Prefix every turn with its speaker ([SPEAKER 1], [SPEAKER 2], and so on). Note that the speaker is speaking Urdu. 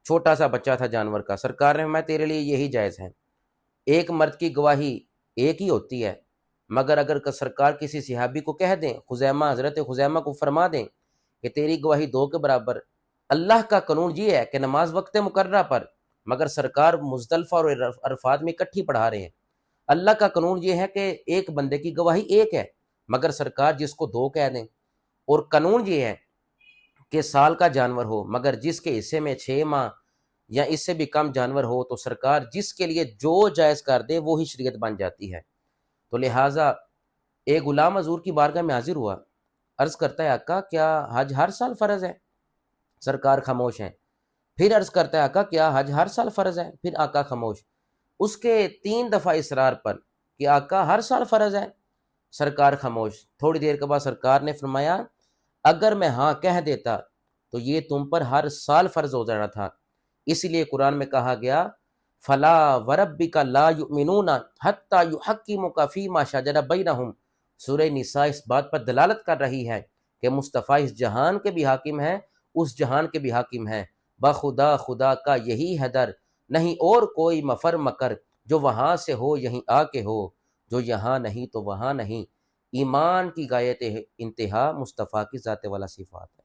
[SPEAKER 1] چھوٹا سا بچہ تھا جانور کا، سرکار نے فرمایا تیرے لیے یہی جائز ہے۔ ایک مرد کی گواہی ایک ہی ہوتی ہے، مگر اگر سرکار کسی صحابی کو کہہ دیں، خزیمہ، حضرت خزیمہ کو فرما دیں کہ تیری گواہی دو کے برابر، اللہ کا قانون یہ ہے کہ نماز وقت مقررہ پر، مگر سرکار مزدلفہ اور عرفات میں اکٹھی پڑھا رہے ہیں، اللہ کا قانون یہ ہے کہ ایک بندے کی گواہی ایک ہے، مگر سرکار جس کو دو کہہ دیں، اور قانون یہ ہے کہ سال کا جانور ہو مگر جس کے حصے میں 6 ماہ یا اس سے بھی کم جانور ہو، تو سرکار جس کے لیے جو جائز کر دے وہی شریعت بن جاتی ہے۔ تو لہٰذا ایک غلام حضور کی بارگاہ میں حاضر ہوا، عرض کرتا ہے آقا کیا حج ہر سال فرض ہے؟ سرکار خاموش ہیں۔ پھر عرض کرتا ہے آقا کیا حج ہر سال فرض ہے؟ پھر آقا خاموش۔ اس کے 3 دفعہ اصرار پر کہ آقا ہر سال فرض ہے، سرکار خاموش۔ تھوڑی دیر کے بعد سرکار نے فرمایا اگر میں ہاں کہہ دیتا تو یہ تم پر ہر سال فرض ہو جانا تھا، اسی لیے قرآن میں کہا گیا فلا وربک لا یؤمنون حتی یحکموک فیما شجر بینہم۔ سورہ نساء اس بات پر دلالت کر رہی ہے کہ مصطفیٰ اس جہان کے بھی حاکم ہیں، اس جہان کے بھی حاکم ہیں، بخدا خدا کا یہی ہے در، نہیں اور کوئی مفر مکر، جو وہاں سے ہو یہیں آ کے ہو، جو یہاں نہیں تو وہاں نہیں۔ ایمان کی غایت انتہا مصطفیٰ کی ذات والا صفات ہے۔